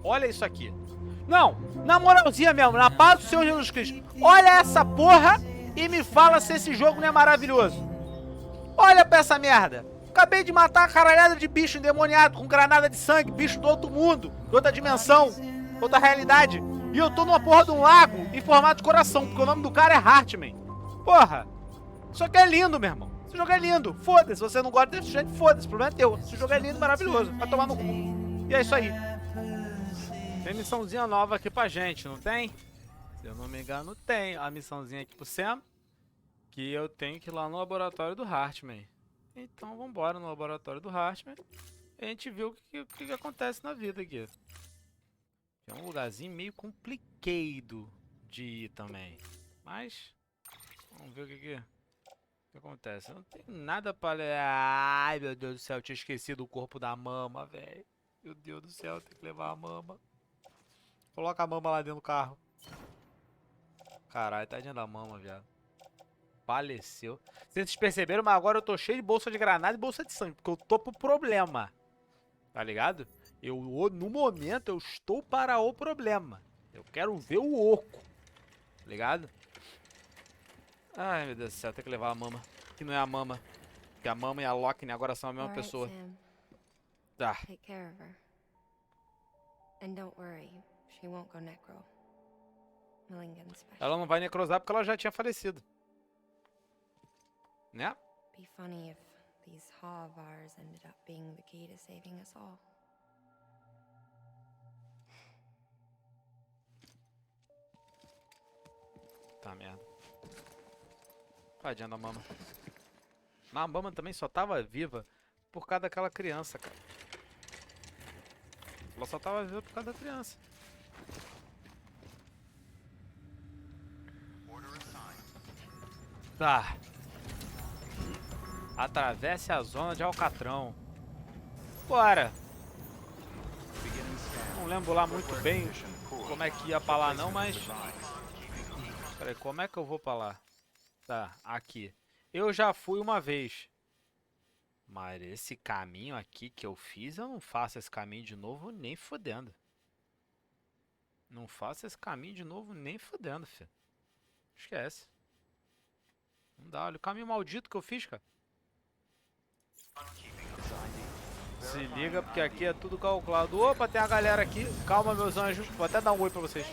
Olha isso aqui. Não, na moralzinha mesmo, na paz do Senhor Jesus Cristo. Olha essa porra e me fala se esse jogo não é maravilhoso. Olha pra essa merda. Acabei de matar uma caralhada de bicho endemoniado com granada de sangue, bicho do outro mundo, de outra dimensão, outra realidade. E eu tô numa porra de um lago em formato de coração, porque o nome do cara é Hartman. Porra, isso aqui é lindo, meu irmão. Esse jogo é lindo. Foda-se, se você não gosta desse jeito, foda-se, o problema é teu. Esse jogo é lindo, maravilhoso. Vai tomar no cu. E é isso aí. Tem missãozinha nova aqui pra gente, não tem? Se eu não me engano, tem a missãozinha aqui pro Sam, que eu tenho que ir lá no laboratório do Hartman. Então vambora no laboratório do Hartman e a gente viu o que acontece na vida aqui. É um lugarzinho meio complicado de ir também. Mas vamos ver o que acontece. Eu não tem nada pra... Ai, meu Deus do céu, eu tinha esquecido o corpo da mama, velho. Meu Deus do céu, tem que levar a mama. Coloca a mama lá dentro do carro. Caralho, tadinha da mama, viado. Faleceu. Vocês perceberam, mas agora eu tô cheio de bolsa de granada e bolsa de sangue, porque eu tô pro problema. Tá ligado? No momento, eu estou para o problema. Eu quero ver o oco. Tá ligado? Ai, meu Deus do céu, tem que levar a mama. Que não é a mama. Porque a mama e a Lockne agora são a mesma pessoa. Tá. Take care of her. And don't worry, she won't go necro. Ela não vai necrosar porque ela já tinha falecido. Né? Be funny if these Havars ended up being the key to saving us all. Tá merda. Tadinha da mama. Mas a mama também só tava viva por causa daquela criança, cara. Ela só tava viva por causa da criança. Tá. Atravesse a zona de Alcatrão. Bora. Não lembro lá muito bem como é que ia pra lá não, mas... Peraí, como é que eu vou pra lá? Tá, aqui. Eu já fui uma vez. Mas esse caminho aqui que eu fiz, eu não faço esse caminho de novo nem fodendo. Não faço esse caminho de novo nem fodendo, filho. Esquece. Não dá, olha o caminho maldito que eu fiz, cara. Se liga, porque aqui é tudo calculado. Opa, tem a galera aqui. Calma, meus anjos. Vou até dar um oi pra vocês.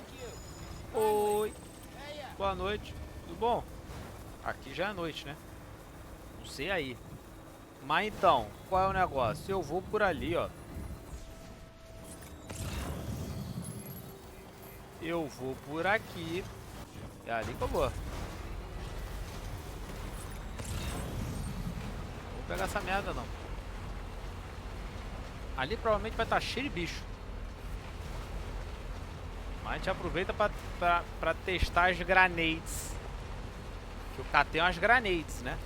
Oi. Boa noite. Tudo bom? Aqui já é noite, né? Não sei aí. Mas então, qual é o negócio? Eu vou por ali, ó. Eu vou por aqui. É ali que eu vou. Vou pegar essa merda, não. Ali provavelmente vai estar cheio de bicho. Mas a gente aproveita pra testar as grenades. Que eu catei umas grenades, né?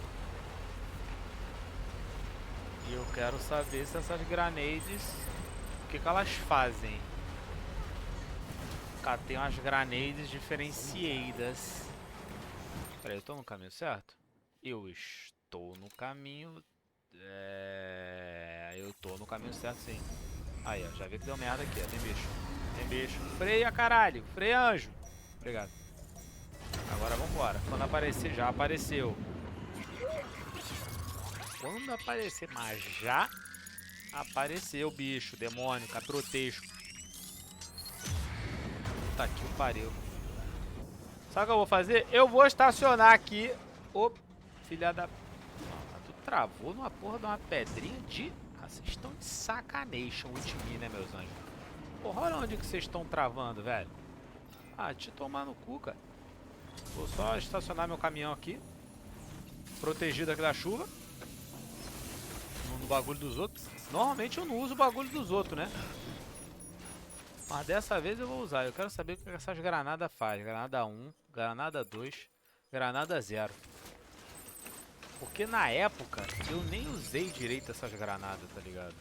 E eu quero saber se essas grenades... O que elas fazem? Catei umas grenades diferenciadas. Peraí, eu tô no caminho certo? Eu estou no caminho... eu tô no caminho certo, sim. Aí, ó, já vi que deu merda aqui, ó. Tem bicho. Tem bicho. Freia, caralho. Freia, anjo. Obrigado. Agora vambora. Quando aparecer, já apareceu. Quando aparecer, mas já apareceu, bicho. Demônio, caprotesco. Puta que pariu. Sabe o que eu vou fazer? Eu vou estacionar aqui. Ô, filha da... Tu travou numa porra de uma pedrinha de... Ah, vocês estão de sacanation with me, né, meus anjos? Porra, olha onde que vocês estão travando, velho. Ah, te tomar no cu, cara. Vou só estacionar meu caminhão aqui. Protegido aqui da chuva. No bagulho dos outros. Normalmente eu não uso o bagulho dos outros, né? Mas dessa vez eu vou usar. Eu quero saber o que essas granadas fazem. Granada 1, granada 2, granada 0. Porque na época eu nem usei direito essas granadas, tá ligado?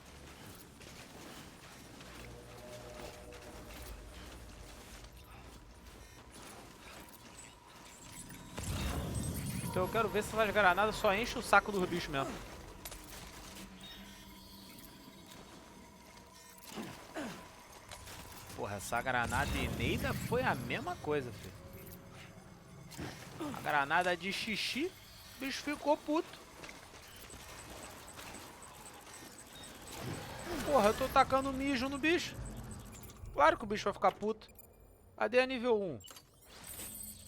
Então eu quero ver se essas granadas só enchem o saco dos bichos mesmo. Porra, essa granada Eneida foi a mesma coisa, filho. A granada de xixi, o bicho ficou puto. Porra, eu tô tacando mijo no bicho. Claro que o bicho vai ficar puto. Cadê a nível 1?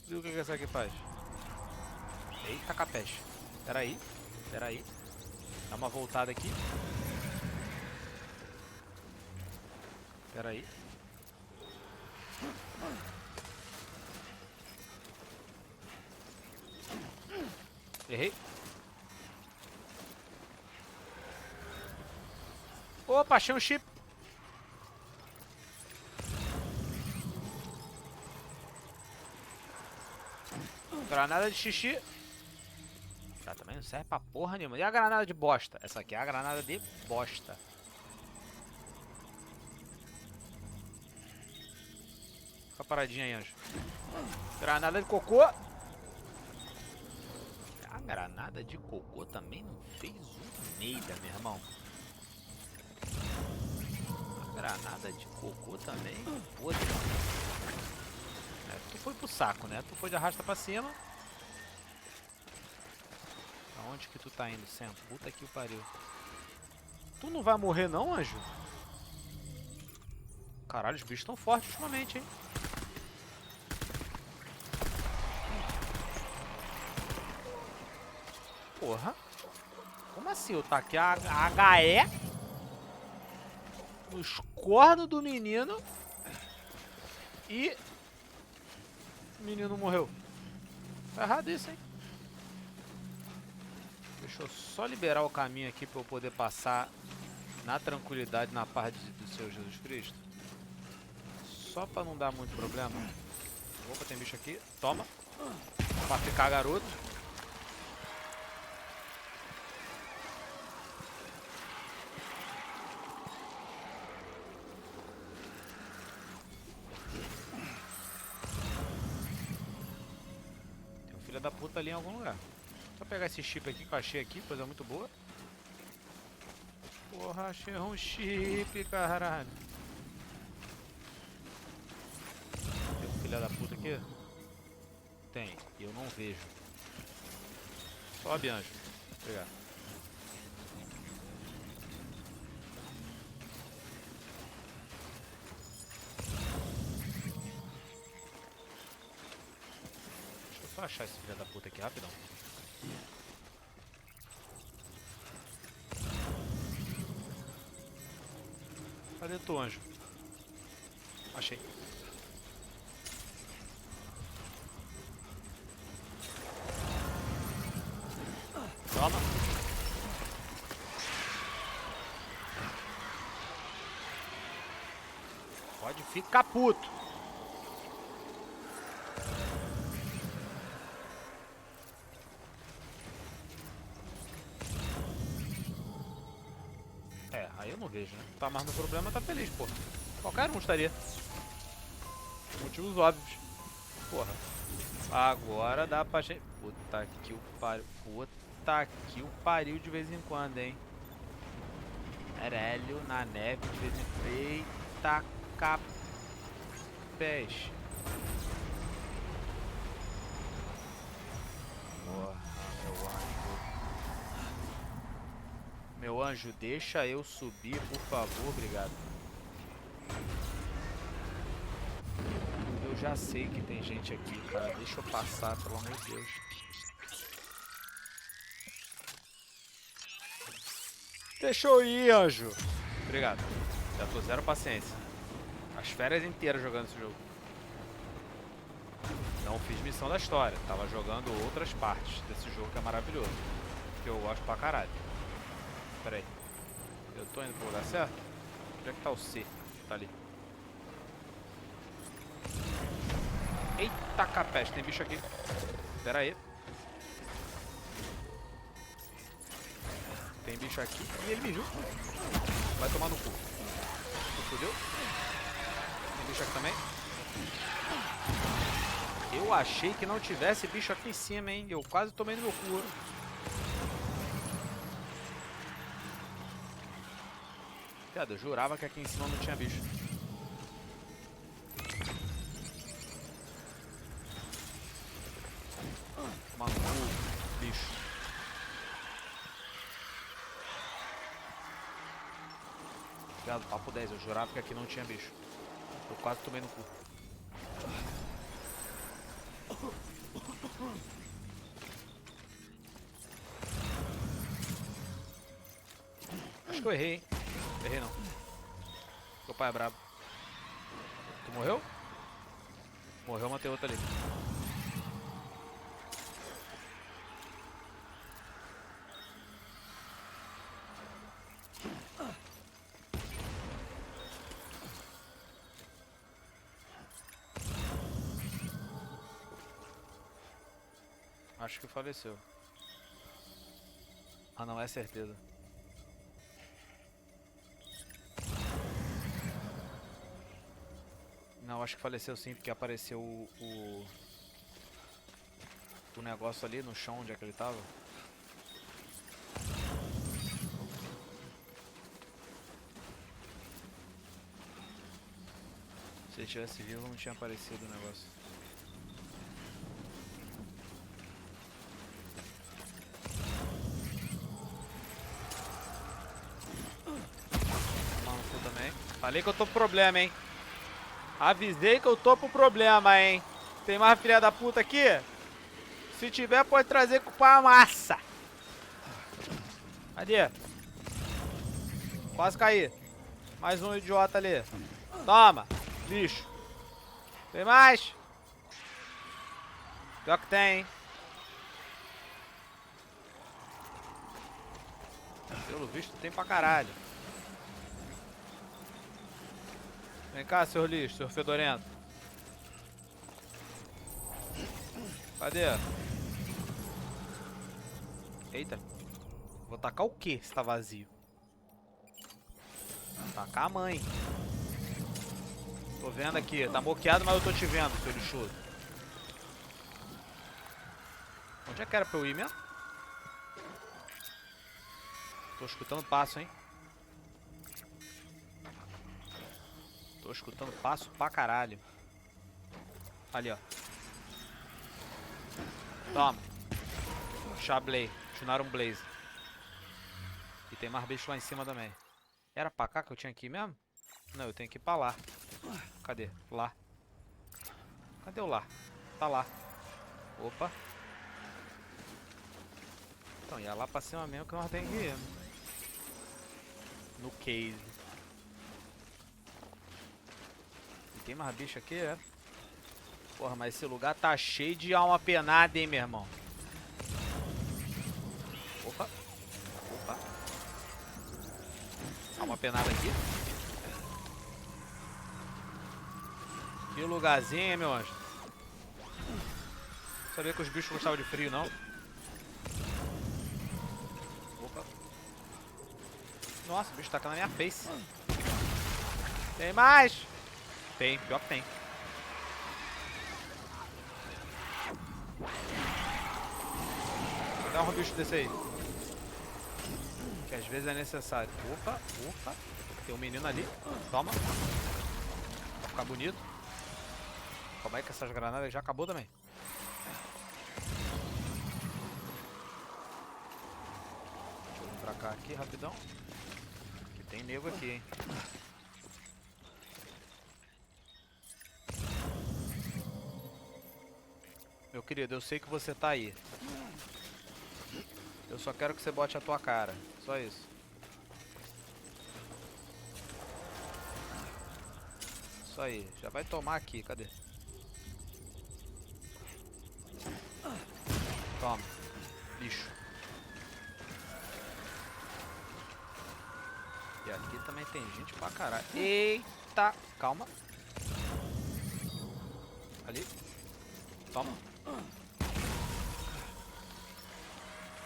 Viu o que essa aqui faz? Eita, capeche. Pera aí. Dá uma voltada aqui. Pera aí. Errei. Opa, achei um chip. Granada de xixi. Já também não serve pra porra nenhuma. E a granada de bosta? Essa aqui é a granada de bosta. Fica paradinha aí, anjo. Granada de cocô. A granada de cocô também não fez um neida, meu irmão. A granada de cocô também. Foda-se. Tu foi pro saco, né? Tu foi de arrasta pra cima. Aonde que tu tá indo sempre? Puta que o pariu. Tu não vai morrer não, anjo? Caralho, os bichos estão fortes ultimamente, hein? Porra. Como assim? Eu taquei a HE nos cornos do menino e o menino morreu. Tá errado isso, hein? Deixa eu só liberar o caminho aqui pra eu poder passar na tranquilidade na paz do Senhor Jesus Cristo. Só pra não dar muito problema. Opa, tem bicho aqui. Toma. Pra ficar garoto. Tem um filho da puta ali em algum lugar. Só pegar esse chip aqui que eu achei aqui, coisa muito boa. Porra, achei um chip, caralho. Tem um filho da puta aqui? Tem, e eu não vejo. Sobe, anjo. Obrigado. Deixa eu só achar esse filho da puta aqui rapidão. Cadê tu, anjo? Achei. Toma. Pode ficar puto. É, aí eu não vejo, né? Tá mais no problema, tá feliz, porra. Qualquer um estaria. Motivos óbvios. Porra. Agora dá pra gente... Puta que o pariu. Puta que o pariu de vez em quando, hein? Caralho, na neve de vez em quando. Eita capés. Porra, meu anjo. Meu anjo, deixa eu subir, por favor, obrigado. Eu já sei que tem gente aqui, cara. Deixa eu passar, pelo amor de Deus. Deixa eu ir, anjo. Obrigado. Já tô zero paciência. As férias inteiras jogando esse jogo. Não fiz missão da história. Tava jogando outras partes desse jogo que é maravilhoso. Que eu gosto pra caralho. Pera aí. Eu tô indo pro lugar certo? Onde é que tá o C? Tá ali. Eita capeste, tem bicho aqui. Pera aí. Tem bicho aqui e ele me viu. Vai tomar no cu. Tu fudeu? Tem bicho aqui também. Eu achei que não tivesse bicho aqui em cima, hein. Eu quase tomei no meu cu. Cara, eu jurava que aqui em cima não tinha bicho. Viado, papo 10, eu jurava que aqui não tinha bicho. Eu quase tomei no cu. Acho que eu errei, hein? Errei não. Meu pai é brabo. Tu morreu? Morreu, matei outro ali. Acho que faleceu. Ah, não, é certeza. Não, acho que faleceu sim, porque apareceu o negócio ali no chão onde é que ele tava. Se ele tivesse vivo, não tinha aparecido o negócio. Mano, tu também. Falei que eu tô pro problema, hein. Avisei que eu tô pro problema, hein. Tem mais filha da puta aqui? Se tiver, pode trazer com a massa. Cadê? Quase caí. Mais um idiota ali. Toma. Lixo. Tem mais? Pior que tem, hein. Pelo visto tem pra caralho. Vem cá, seu lixo, seu fedorento. Cadê? Eita. Vou tacar o que se tá vazio? Tacar a mãe. Tô vendo aqui. Tá moqueado, mas eu tô te vendo, seu lixudo. Onde é que era pra eu ir mesmo? Tô escutando passo, hein? Tô escutando passo pra caralho. Ali, ó. Toma. Chablei. Tunaram um blaze. E tem mais bicho lá em cima também. Era pra cá que eu tinha que ir mesmo? Não, eu tenho que ir pra lá. Cadê? Lá. Cadê o lá? Tá lá. Opa. Então, ia lá pra cima mesmo que nós temos que ir. No cave. E tem mais bicho aqui, é? Porra, mas esse lugar tá cheio de alma penada, hein, meu irmão? Opa. Opa. Alma penada aqui. Que lugarzinho, hein, meu anjo? Não sabia que os bichos gostavam de frio, não. Opa. Nossa, o bicho taca na minha face. Tem mais? Tem, pior que tem. Vou dar um bicho desse aí. Que às vezes é necessário. Opa, opa. Tem um menino ali. Toma. Pra ficar bonito. Calma aí que essas granadas já acabou também. Deixa eu vir pra cá aqui rapidão. Que tem nego aqui, hein. Meu querido, eu sei que você tá aí. Eu só quero que você bote a tua cara. Só isso. Isso aí. Já vai tomar aqui. Cadê? Toma. Lixo. E aqui também tem gente pra caralho. Eita. Calma. Ali. Toma.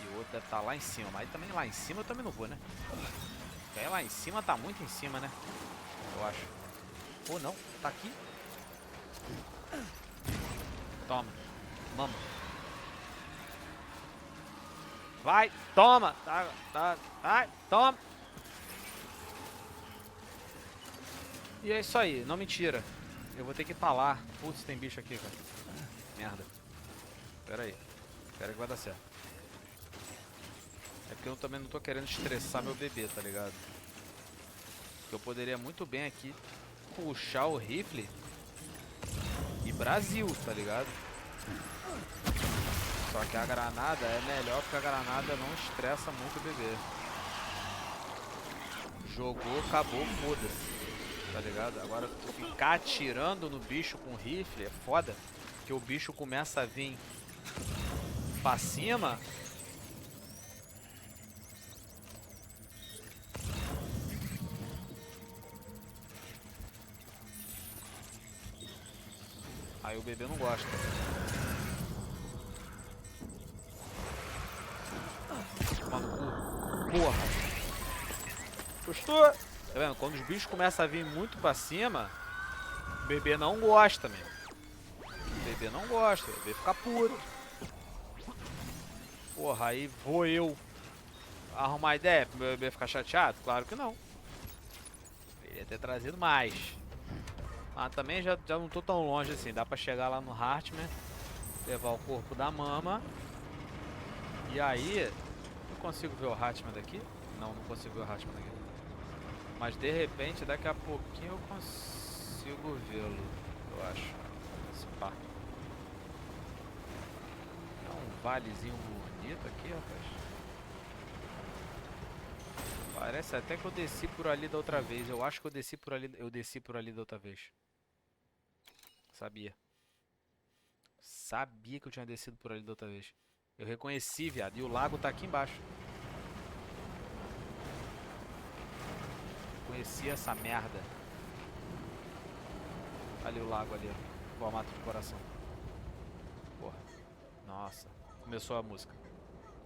E o outro deve estar lá em cima. Mas também lá em cima eu também não vou, né? Porque aí lá em cima tá muito em cima, né? Eu acho. Ou não. Tá aqui. Toma. Mama. Vai. Toma. Vai. Toma. E é isso aí. Não mentira. Eu vou ter que ir pra lá. Putz, tem bicho aqui, cara. Merda. Pera aí. Espera que vai dar certo. É porque eu também não tô querendo estressar meu bebê, tá ligado? Que eu poderia muito bem aqui puxar o rifle e Brasil, tá ligado? Só que a granada é melhor porque a granada não estressa muito o bebê. Jogou, acabou, foda-se. Tá ligado? Agora ficar atirando no bicho com rifle é foda. Porque o bicho começa a vir pra cima. Aí o bebê não gosta. Mano, porra. Gostou? Tá vendo? Quando os bichos começam a vir muito pra cima, o bebê não gosta, meu. O bebê não gosta, o bebê fica puto. Porra, aí vou eu arrumar ideia pro meu bebê ficar chateado? Claro que não. Queria ter trazido mais. Mas também já não tô tão longe assim. Dá pra chegar lá no Hartman, levar o corpo da mama. E aí, eu consigo ver o Hartman daqui? Não, não consigo ver o Hartman daqui. Mas de repente, daqui a pouquinho eu consigo vê-lo, eu acho. Esse pá. É um valezinho bonito aqui, rapaz. Parece até que eu desci por ali da outra vez. Eu acho que eu desci por ali da outra vez. Sabia. Sabia que eu tinha descido por ali da outra vez. Eu reconheci, viado. E o lago tá aqui embaixo. Conheci essa merda. Ali o lago ali, ó. Formato de coração. Porra. Nossa. Começou a música.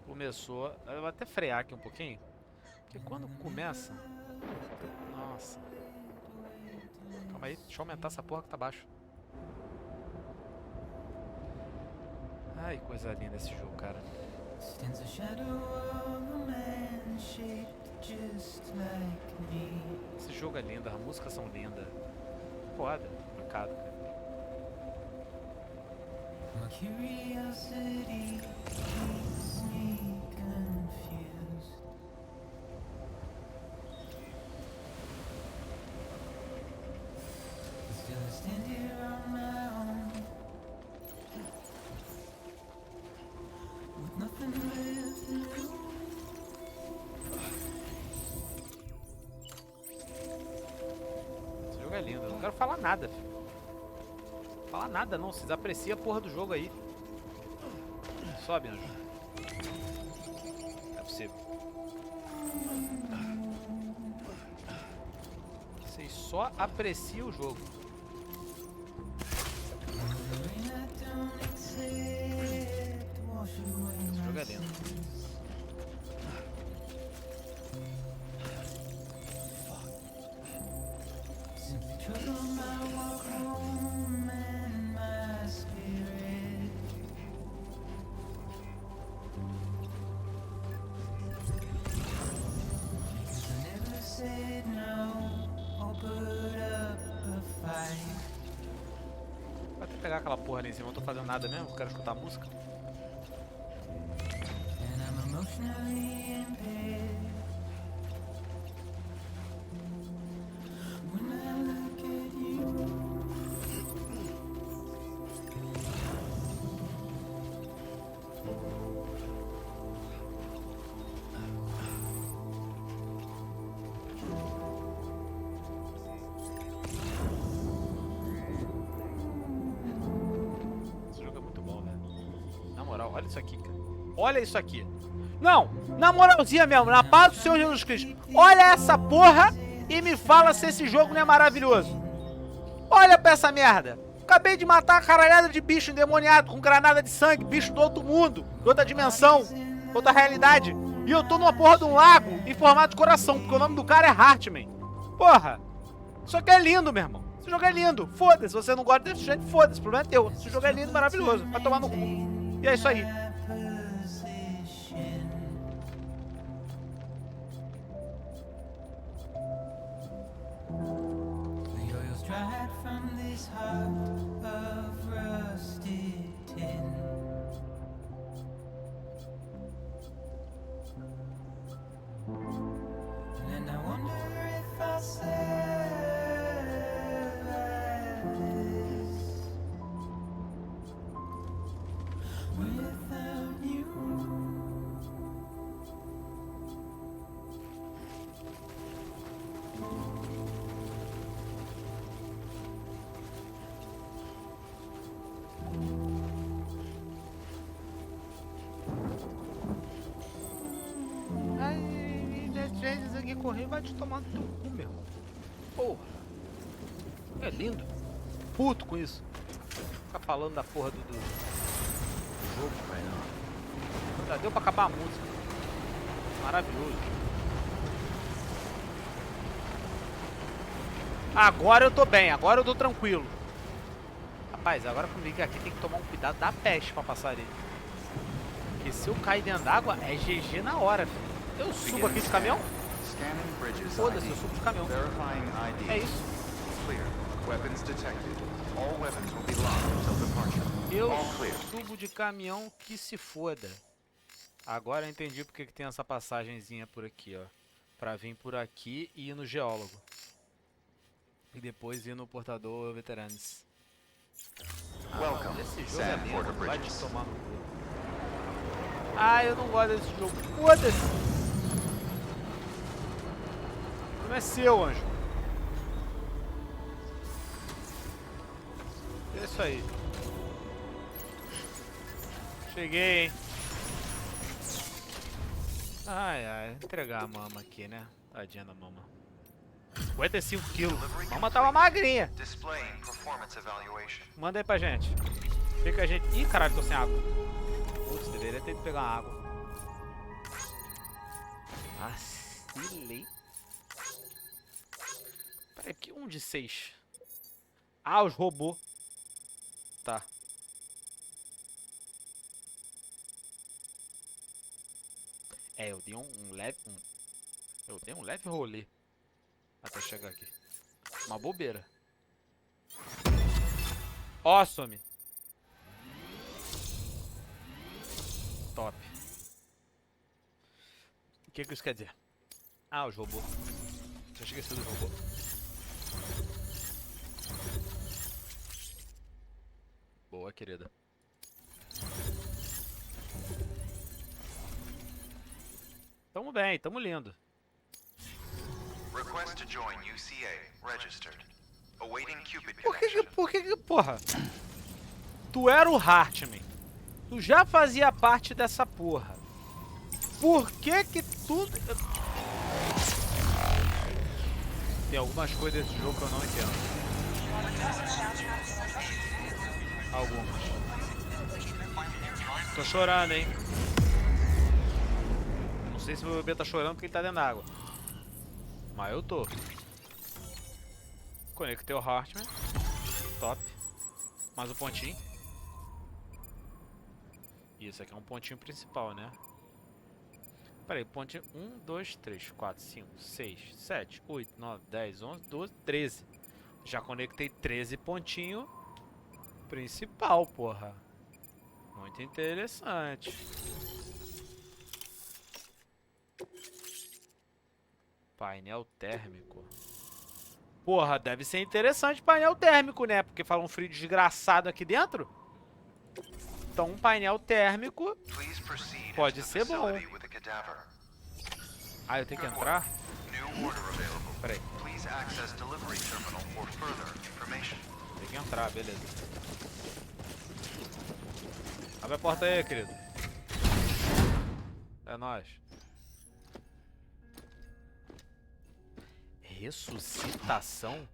Começou. Eu vou até frear aqui um pouquinho. Porque quando começa... Nossa. Calma aí. Deixa eu aumentar essa porra que tá baixo. Ai, coisa linda esse jogo, cara. Esse jogo é lindo, as músicas são lindas. Foda, cada, cara. Esse jogo é lindo, eu não quero falar nada, filho. Não falar nada não, vocês apreciam a porra do jogo aí. Sobe, anjo. Não é possível. Vocês só apreciam o jogo. Esse jogo é lindo. Vou até pegar aquela porra ali em cima, eu não tô fazendo nada mesmo, eu quero escutar a música. Olha isso aqui, cara. Olha isso aqui. Não, na moralzinha mesmo, na paz do Senhor Jesus Cristo. Olha essa porra e me fala se esse jogo não é maravilhoso. Olha pra essa merda. Acabei de matar uma caralhada de bicho endemoniado com granada de sangue, bicho do outro mundo, de outra dimensão, outra realidade. E eu tô numa porra de um lago em formato de coração, porque o nome do cara é Hartman. Porra, isso aqui é lindo, meu irmão. Esse jogo é lindo. Foda-se, se você não gosta desse jeito, foda-se, o problema é teu. Esse jogo é lindo, maravilhoso. Vai tomar no cu. E é isso aí. And I wonder if I say correr vai te tomar no teu cu, meu irmão. Porra. É lindo. Puto com isso. Ficar falando da porra do jogo, velho. Já deu pra acabar a música. Maravilhoso. Agora eu tô bem, agora eu tô tranquilo. Rapaz, agora comigo aqui tem que tomar um cuidado da peste pra passar ali. Porque se eu cair dentro d'água, é GG na hora, filho. Eu subo aqui de caminhão? Foda-se, eu subo de caminhão. É isso. Eu subo de caminhão que se foda. Agora eu entendi porque que tem essa passagenzinha por aqui, ó. Pra vir por aqui e ir no geólogo. E depois ir no portador veteranos. Esse jogo é lindo, vai te tomar no cu. Ah, eu não gosto desse jogo. Foda-se! Não é seu, anjo. É isso aí. Cheguei, hein? Ai, ai. Entregar a mama aqui, né? Tadinha da mama. 55 quilos. A mama tava magrinha. Manda aí pra gente. Fica a gente... Ih, caralho, tô sem água. Putz, deveria ter ido pegar uma água. Vacilei. Peraí, que 1 de 6. Ah, os robôs. Tá. É, eu dei um leve... Eu dei um leve rolê até chegar aqui. Uma bobeira. Awesome. Top. O que isso quer dizer? Ah, os robôs. Tinha esquecido dos robôs. Boa, querida. Tamo bem, tamo lindo. Request to join UCA. Registered. Awaiting Cupid Por que, porra? Tu era o Hartman. Tu já fazia parte dessa porra. Por que que tu... Tem algumas coisas desse jogo que eu não entendo. Algumas. Tô chorando, hein? Não sei se meu bebê tá chorando porque ele tá dentro da água. Mas eu tô. Conectei o Hartman. Top. Mais um pontinho. Isso aqui é um pontinho principal, né? Pera aí, pontinho 1, 2, 3, 4, 5, 6, 7, 8, 9, 10, 11, 12, 13. Já conectei 13 pontinho principal, porra. Muito interessante. Painel térmico. Porra, deve ser interessante painel térmico, né? Porque fala um frio desgraçado aqui dentro. Então um painel térmico pode ser bom. Ah, eu tenho que entrar? Peraí. Tem que entrar, beleza. Abre a porta aí, querido. É nóis. Ressuscitação?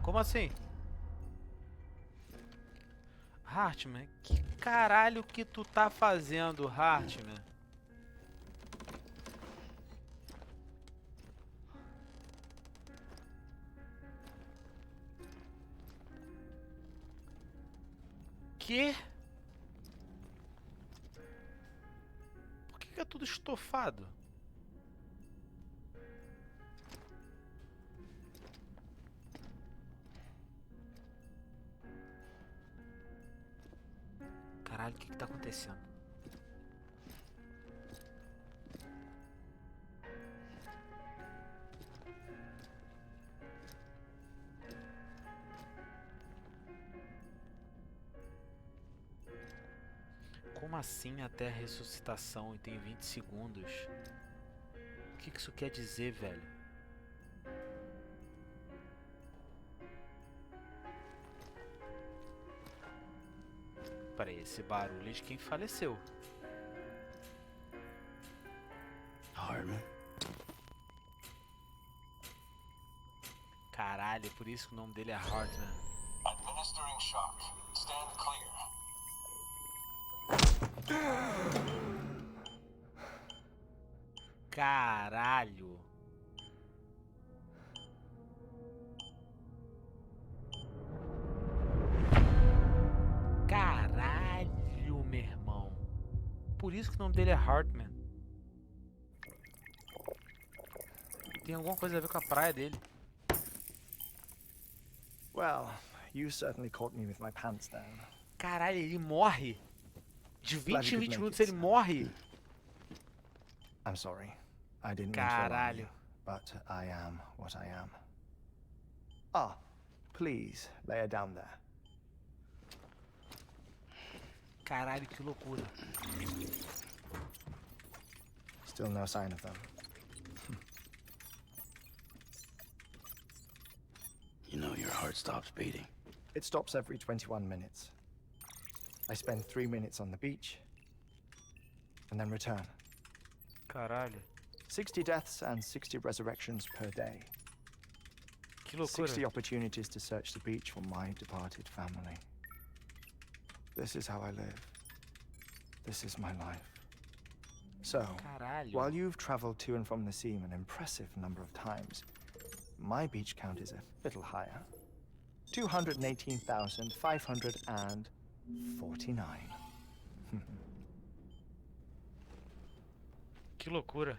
Como assim? Hartman, que caralho que tu tá fazendo, Hartman? Que? Por que é tudo estofado? Caralho, o que tá acontecendo? Como assim até a ressuscitação e tem 20 segundos? O que isso quer dizer, velho? Peraí, esse barulho é de quem faleceu. Hartman, por isso que o nome dele é Hartman. Administering shock. Stand clear. Caralho. Caralho, meu irmão. Por isso que o nome dele é Hartman. Tem alguma coisa a ver com a praia dele. Well, you certainly caught me with my pants down. Caralho, ele morre. De 20 Glad you em could 20 make minutos it, ele Sam. morre. I'm sorry. I didn't mean to alarm Caralho. you, but I am what I am. Ah, please lay her down there. Caralho, que loucura. Still no sign of them. You know your heart stops beating. It stops every 21 minutes. I spend 3 minutes on the beach, and then return. Caralho. 60 deaths and 60 resurrections per day. Que loucura. 60 opportunities to search the beach for my departed family. This is how I live. This is my life. So, Caralho. while you've traveled to and from the sea an impressive number of times, my beach count is a little higher. 218,549. Que loucura.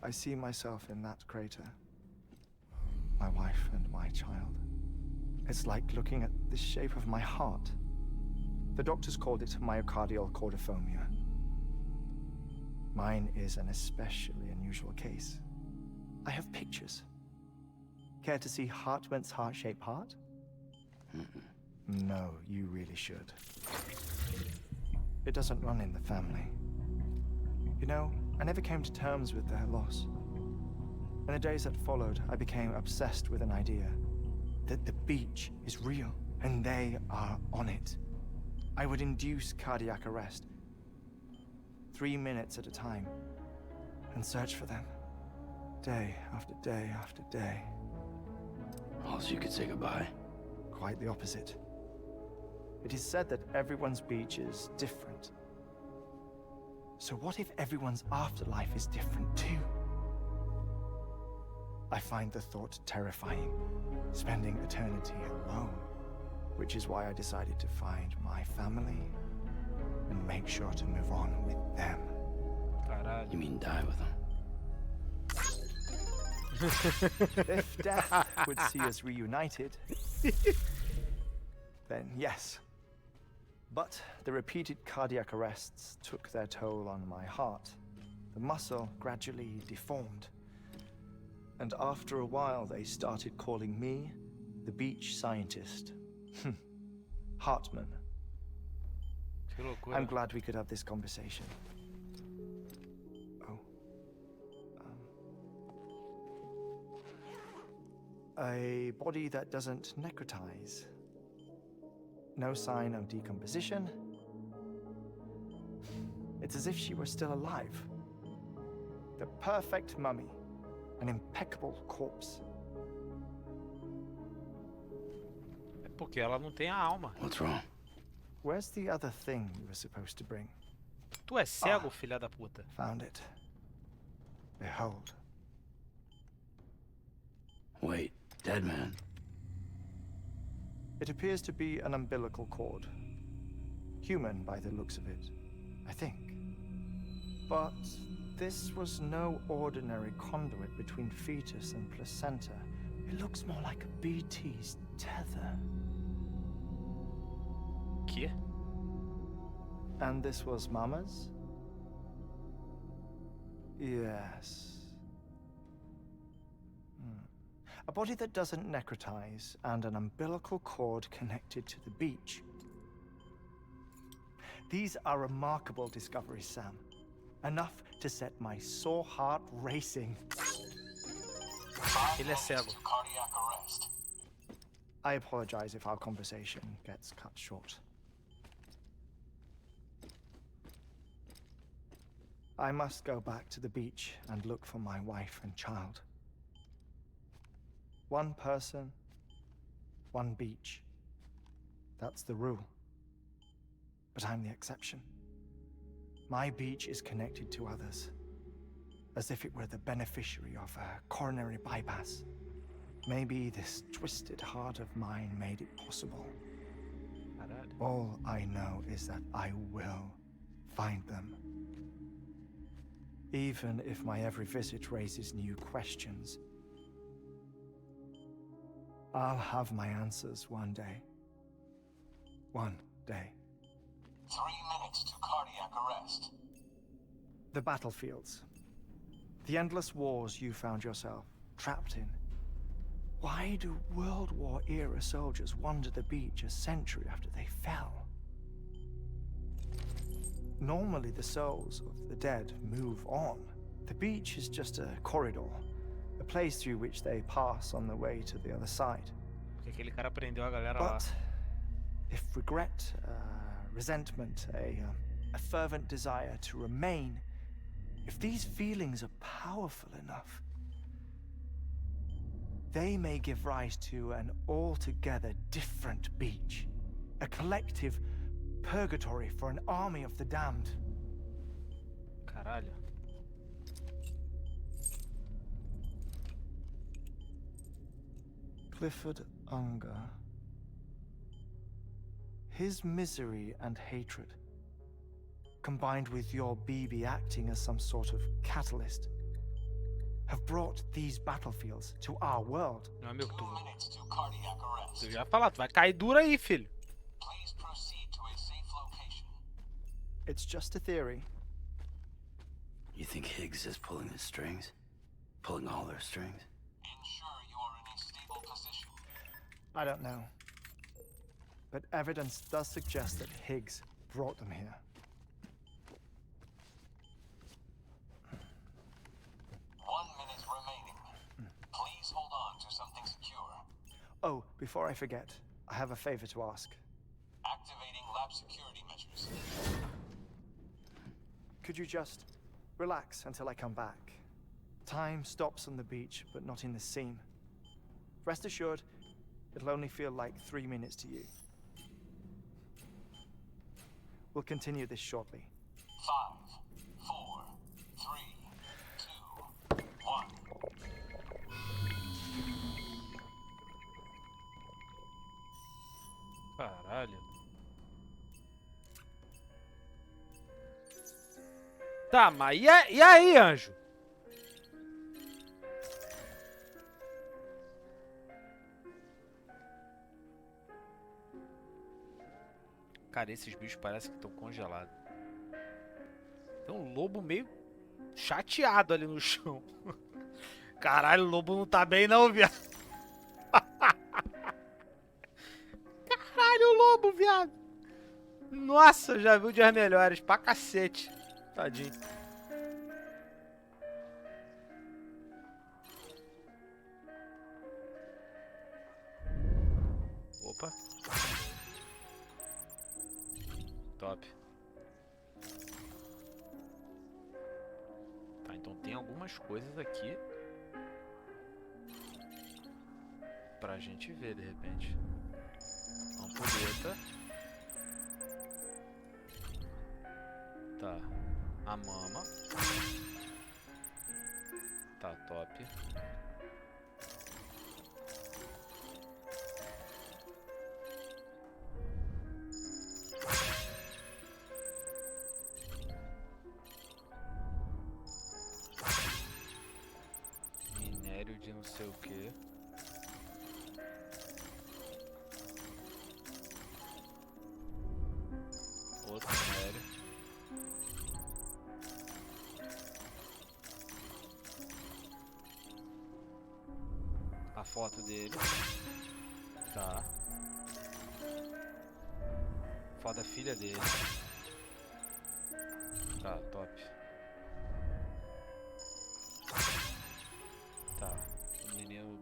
I see myself in that crater. My wife and my child. It's like looking at the shape of my heart. The doctors called it myocardial cordiformia. Mine is an especially unusual case. I have pictures. Care to see Hartman's heart-shaped heart? No, you really should. It doesn't run in the family. You know, I never came to terms with their loss. In the days that followed, I became obsessed with an idea that the beach is real and they are on it. I would induce cardiac arrest, 3 minutes at a time, and search for them, day after day after day. Also, you could say goodbye. Quite the opposite. It is said that everyone's beach is different. So what if everyone's afterlife is different too? I find the thought terrifying, spending eternity alone, which is why I decided to find my family and make sure to move on with them. Caralho. You mean die with them? If death would see us reunited, then yes. But the repeated cardiac arrests took their toll on my heart. The muscle gradually deformed. And after a while, they started calling me the beach scientist. Hartman. Que loucura. I'm glad we could have this conversation. Oh. A body that doesn't necrotize. No sign of decomposition. It's as if she were still alive. The perfect mummy. An impeccable corpse. É porque ela não tem a alma. What's wrong? Where's the other thing you were supposed to bring? Tu é cego, filha da puta. Found it. Behold. Wait, dead man. It appears to be an umbilical cord. Human by the looks of it, I think. But this was no ordinary conduit between fetus and placenta. It looks more like a BT's tether. Que? And this was Mama's? Yes. A body that doesn't necrotize and an umbilical cord connected to the beach. These are remarkable discoveries, Sam. Enough to set my sore heart racing. Ele é cego. Cardiac arrest. I apologize if our conversation gets cut short. I must go back to the beach and look for my wife and child. One person, one beach. That's the rule. But I'm the exception. My beach is connected to others, as if it were the beneficiary of a coronary bypass. Maybe this twisted heart of mine made it possible. Caralho. All I know is that I will find them. Even if my every visit raises new questions, I'll have my answers one day. One day. 3 minutes to cardiac arrest. The battlefields. The endless wars you found yourself trapped in. Why do World War era soldiers wander the beach a century after they fell? Normally the souls of the dead move on. The beach is just a corridor, a place through which they pass on the way to the other side. Porque aquele cara prendeu a galera lá. But if regret, resentment, a fervent desire to remain, if these feelings are powerful enough, they may give rise to an altogether different beach, a collective purgatory for an army of the damned. Caralho. Clifford Unger. His misery and hatred, combined with your BB acting as some sort of catalyst, have brought these battlefields to our world. Meu amigo, 2 minutes to cardiac arrest. tu já falou, tu vai cair duro aí, filho. Please proceed to a safe location. It's just a theory. You think Higgs is pulling his strings? Pulling all their strings? Ensure you are in a stable position. I don't know. But evidence does suggest that Higgs brought them here. 1 minute remaining. Please hold on to something secure. Oh, before I forget, I have a favor to ask. Activating lab security measures. Could you just relax until I come back? Time stops on the beach, but not in the scene. Rest assured, it'll only feel like 3 minutes to you. We'll continue this shortly. 5, 4, 3, 2, 1. Caralho. Tá, mas e aí, anjo? Cara, esses bichos parecem que estão congelados. Tem um lobo meio chateado ali no chão. Caralho, o lobo não tá bem não, viado. Caralho, o lobo, viado. Nossa, já viu dias melhores. Pra cacete. Tadinho. Opa. Top. Tá, então tem algumas coisas aqui pra gente ver de repente. Ampulheta. Tá. A mama. Tá, top. Minério de não sei o que. Outro minério. A foto dele. Tá. Foto da filha dele. Tá, top. Tá.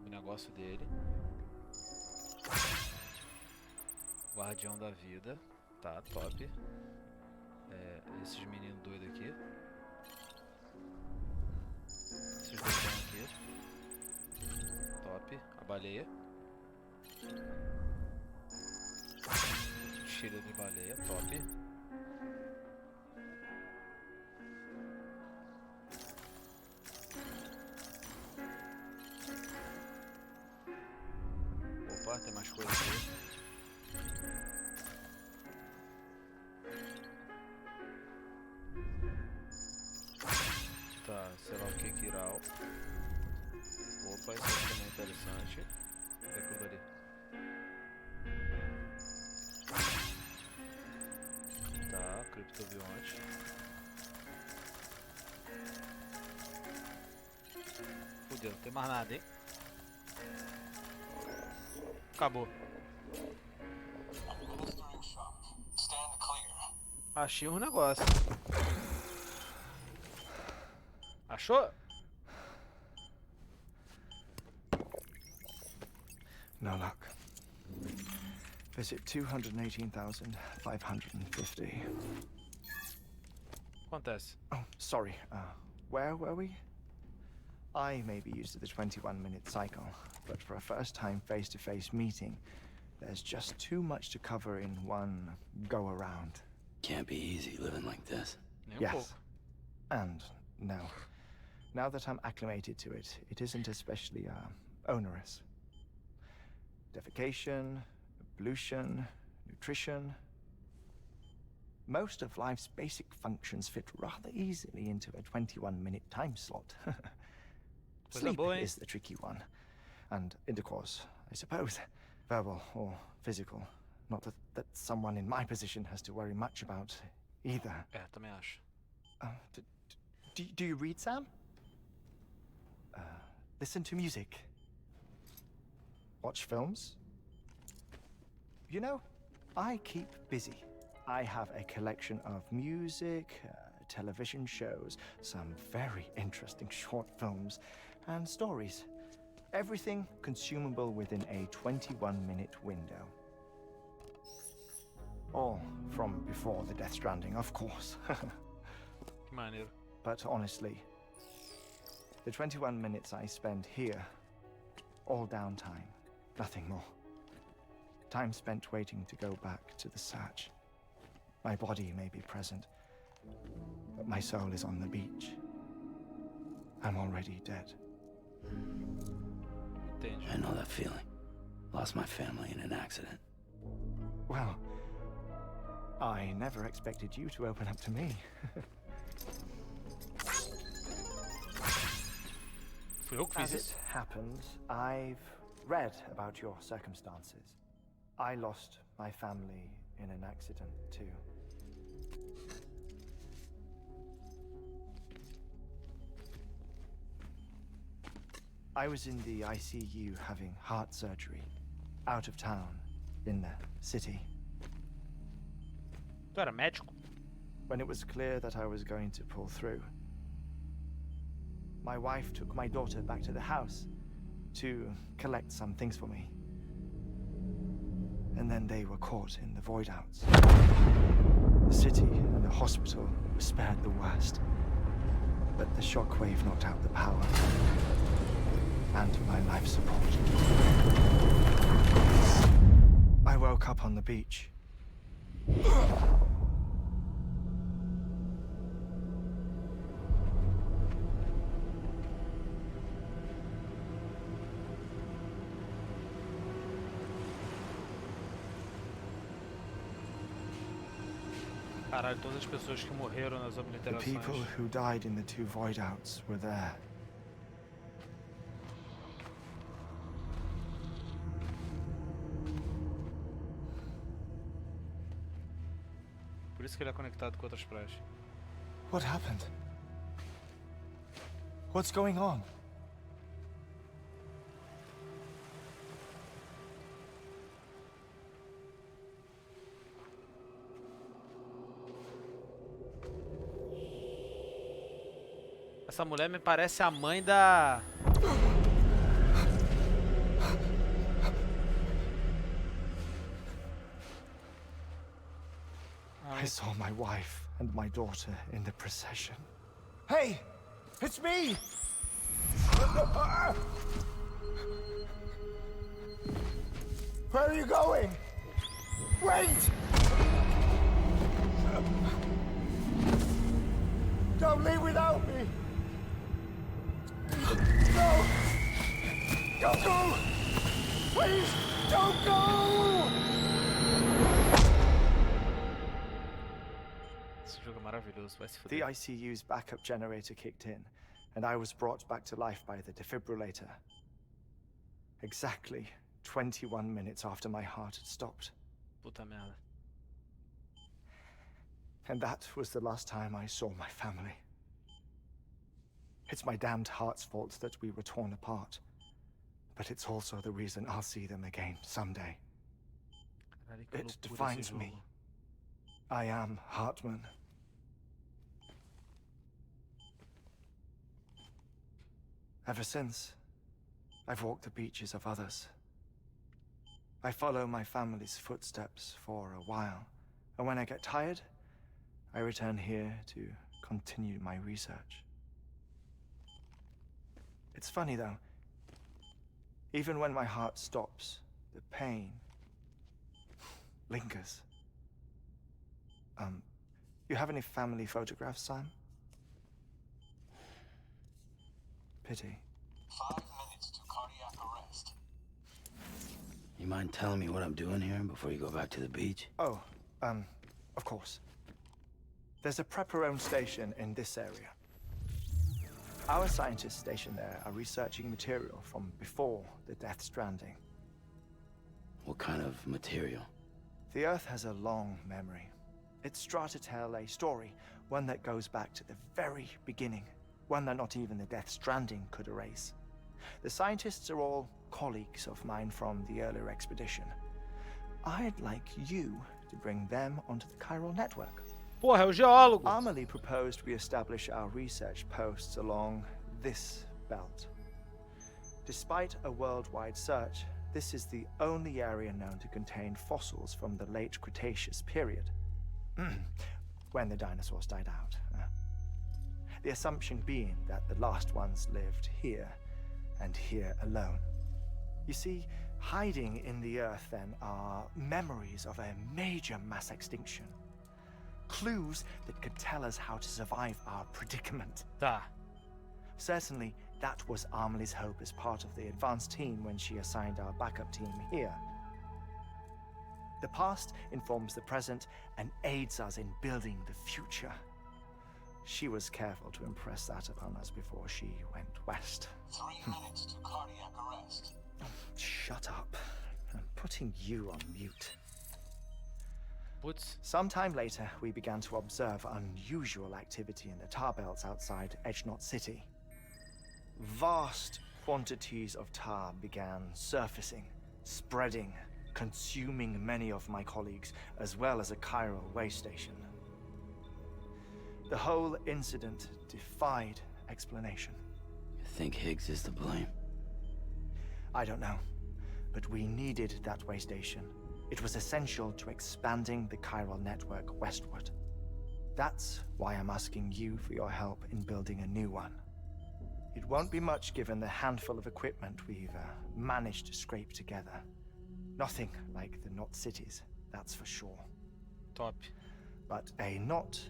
O negócio dele. Guardião da vida. Tá, top. Esses meninos doidos aqui. Esses dois estão aqui. Top. A baleia. Tira de baleia. Top. Opa, tem mais coisa aqui. Tá, sei lá o que que irá. Opa, isso aqui também é interessante. É aquilo ali. Tá, criptobionte. Fudeu, não tem mais nada, hein? Acabou. Administering shock. Stand clear. Achei um negócio. Achou? No luck. Visit 218,550. Acontece. Oh, sorry. Where were we? I may be used to the 21-minute cycle, but for a first-time face-to-face meeting, there's just too much to cover in one go-around. Can't be easy living like this. Nem um Yes. pouco. And no. Now that I'm acclimated to it, it isn't especially onerous. Defecation, pollution, nutrition. Most of life's basic functions fit rather easily into a 21-minute time slot. Sleep boy. is the tricky one. And intercourse, I suppose. Verbal or physical. Not that someone in my position has to worry much about either. É, também acho. Do you read, Sam? Listen to music. Watch films? You know, I keep busy. I have a collection of music, television shows, some very interesting short films, and stories. Everything consumable within a 21-minute window. All from before the Death Stranding, of course. Que maneiro. But honestly, the 21 minutes I spend here, all downtime, nothing more. Time spent waiting to go back to the Satch. My body may be present, but my soul is on the beach. I'm already dead. Entendi. I know that feeling. Lost my family in an accident. Well, I never expected you to open up to me. Fui eu que As fiz it isso. happens, I've read about your circumstances. I lost my family in an accident too. I was in the ICU having heart surgery, out of town, in the city. Tu era médico? When it was clear that I was going to pull through, my wife took my daughter back to the house to collect some things for me. And then they were caught in the void outs. The city and the hospital were spared the worst, but the shockwave knocked out the power and my life support. I woke up on the beach. Caralho, todas as pessoas que morreram nas The obliterações. people who died in the two void outs were there. Por isso que ele é conectado com outras praias. What happened? What's going on? Essa mulher me parece a mãe da... I saw my wife and my daughter in the procession. Hey! It's me! Where are you going? Wait! Don't leave without me! No! Don't go! Please, don't go! Esse jogo é maravilhoso, vai se The fuder. ICU's backup generator kicked in, and I was brought back to life by the defibrillator. Exactly 21 minutes after my heart had stopped. Puta merda. And that was the last time I saw my family. It's my damned heart's fault that we were torn apart. But it's also the reason I'll see them again someday. Caralho, que It loucura esse defines jogo. me. I am Hartman. Ever since, I've walked the beaches of others. I follow my family's footsteps for a while, and when I get tired, I return here to continue my research. It's funny though, even when my heart stops, the pain lingers. You have any family photographs, Sam? Pity. 5 minutes to cardiac arrest. You mind telling me what I'm doing here before you go back to the beach? Oh, of course. There's a prep-your-own station in this area. Our scientists stationed there are researching material from before the Death Stranding. What kind of material? The Earth has a long memory. It's trying to tell a story, one that goes back to the very beginning, one that not even the Death Stranding could erase. The scientists are all colleagues of mine from the earlier expedition. I'd like you to bring them onto the chiral network. Porra, é o geólogo. Amelie proposed we establish our research posts along this belt. Despite a worldwide search, this is the only area known to contain fossils from the late Cretaceous period, when the dinosaurs died out. The assumption being that the last ones lived here, and here alone. You see, hiding in the earth then are memories of a major mass extinction. Clues that could tell us how to survive our predicament. Tá. Certainly, that was Amelie's hope as part of the advanced team when she assigned our backup team here. The past informs the present and aids us in building the future. She was careful to impress that upon us before she went west. 3 minutes to cardiac arrest. Shut up. I'm putting you on mute. Putz. Sometime later, we began to observe unusual activity in the tar belts outside Edgenot City. Vast quantities of tar began surfacing, spreading, consuming many of my colleagues, as well as a chiral way station. The whole incident defied explanation. You think Higgs is to blame? I don't know, but we needed that way station. It was essential to expanding the chiral network westward. That's why I'm asking you for your help in building a new one. It won't be much given the handful of equipment we've managed to scrape together. Nothing like the knot cities, that's for sure. Top. But a knot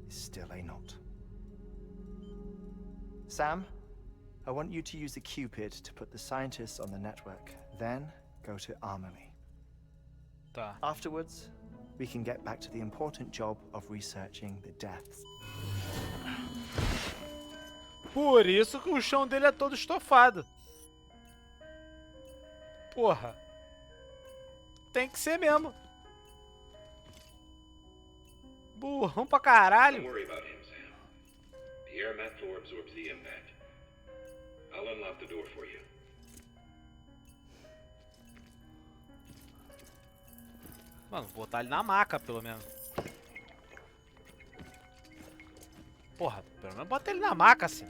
is still a knot. Sam, I want you to use the Cupid to put the scientists on the network, then go to Amelie. Tá. Afterwards, we can get back to the important job of researching the deaths. Por isso que o chão dele é todo estofado. Porra. Tem que ser mesmo. Burrão pra Don't caralho. worry about him, Sam. The air mat floor absorbs the impact. I'll unlock the door for you. Mano, vou botar ele na maca, pelo menos. Porra, pelo menos bota ele na maca, assim.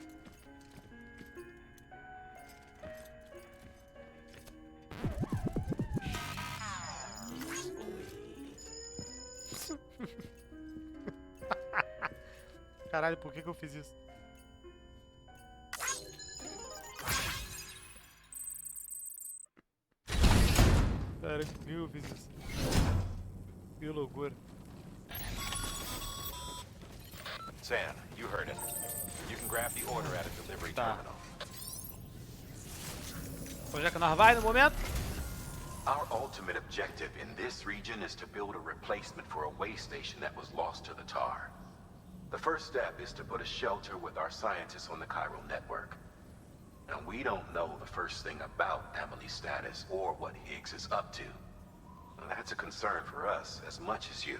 Caralho, por que eu fiz isso? cara, eu fiz isso. Que loucura. Sam, you heard it. You can grab the order at a delivery Tá. terminal. Onde é que nós vai no momento? Our ultimate objective in this region is to build a replacement for a way station that was lost to the tar. The first step is to put a shelter with our scientists on the chiral network. Now, we don't know the first thing about Emily's status or what Higgs is up to. Now, that's a concern for us as much as you.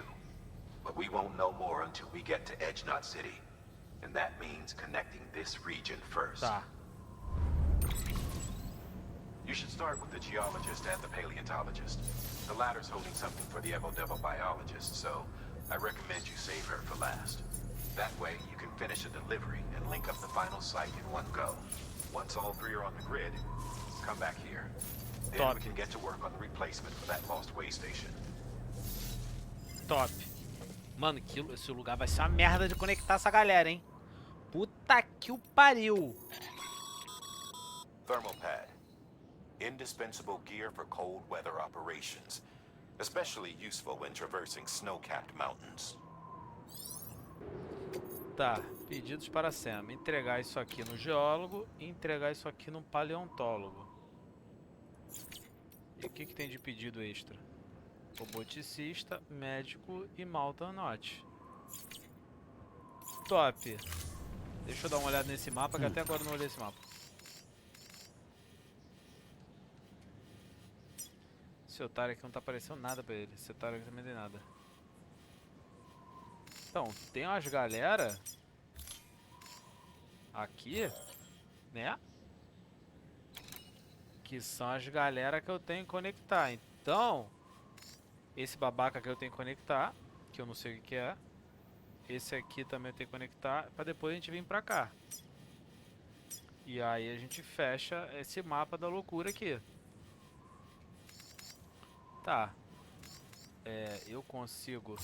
But we won't know more until we get to Edge Knot City. And that means connecting this region first. Tá. You should start with the geologist and the paleontologist. The latter's holding something for the Evo-Devo biologist, so I recommend you save her for last. That way, you can finish a delivery and link up the final site in one go. Once all three are on the grid, come back here. Then Top. we can get to work on the replacement for that lost way station. Top. Mano, esse lugar vai ser uma merda de conectar essa galera, hein? Puta que o pariu. Thermal pad. Indispensable gear for cold weather operations. Especially useful when traversing snow-capped mountains. Tá, pedidos para Sam. Entregar isso aqui no geólogo e entregar isso aqui no paleontólogo. E o que tem de pedido extra? Roboticista, médico e maltanote. Top. Deixa eu dar uma olhada nesse mapa, que até agora eu não olhei esse mapa. Esse otário aqui não tá aparecendo nada pra ele. Esse otário aqui também não tem nada. Então, tem umas galera aqui, né? Que são as galera que eu tenho que conectar. Então, esse babaca que eu tenho que conectar, que eu não sei o que é. Esse aqui também eu tenho que conectar, pra depois a gente vir pra cá. E aí a gente fecha esse mapa da loucura aqui. Tá. Eu consigo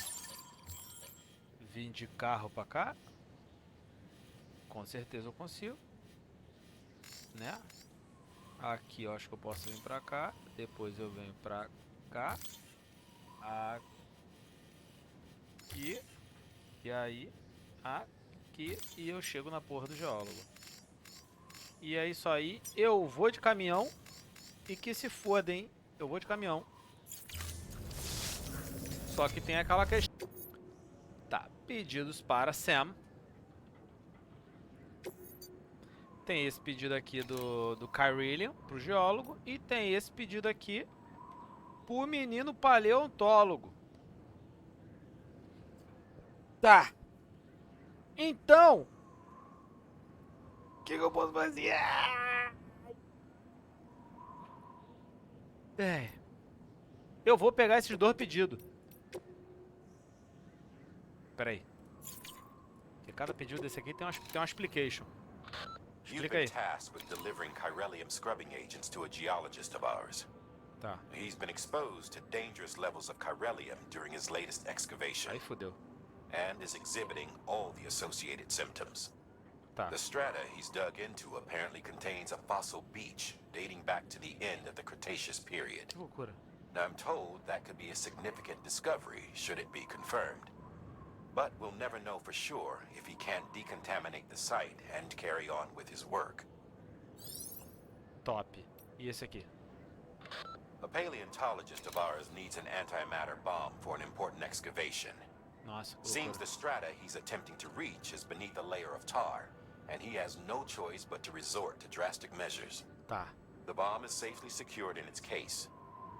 vir de carro pra cá? Com certeza eu consigo. Né? Aqui eu acho que eu posso vir pra cá. Depois eu venho pra cá. Aqui. E aí, aqui. E eu chego na porra do geólogo. E é isso aí. Eu vou de caminhão. E que se foda, hein? Eu vou de caminhão. Só que tem aquela questão. Tá, pedidos para Sam. Tem esse pedido aqui do Kyrillian pro geólogo. E tem esse pedido aqui pro menino paleontólogo. Tá. Então, o que eu posso fazer? Eu vou pegar esses dois pedidos. Pera aí. Porque cada pedido desse aqui tem uma explication. You've Explica been aí. tasked with delivering chiralium scrubbing agents to a geologist of ours. Tá. He's been exposed to dangerous levels of chiralium during his latest excavation Aí fodeu. and is exhibiting all the associated symptoms. Tá. The strata he's dug into apparently contains a fossil beach dating back to the end of the Cretaceous period. Que loucura. Now, I'm told that could be a significant discovery should it be confirmed. But we'll never know for sure if he can't decontaminate the site and carry on with his work. Top. E esse aqui? A paleontologist of ours needs an antimatter bomb for an important excavation. Nossa, que Seems loucura. the strata he's attempting to reach is beneath a layer of tar, and he has no choice but to resort to drastic measures. Tá. The bomb is safely secured in its case,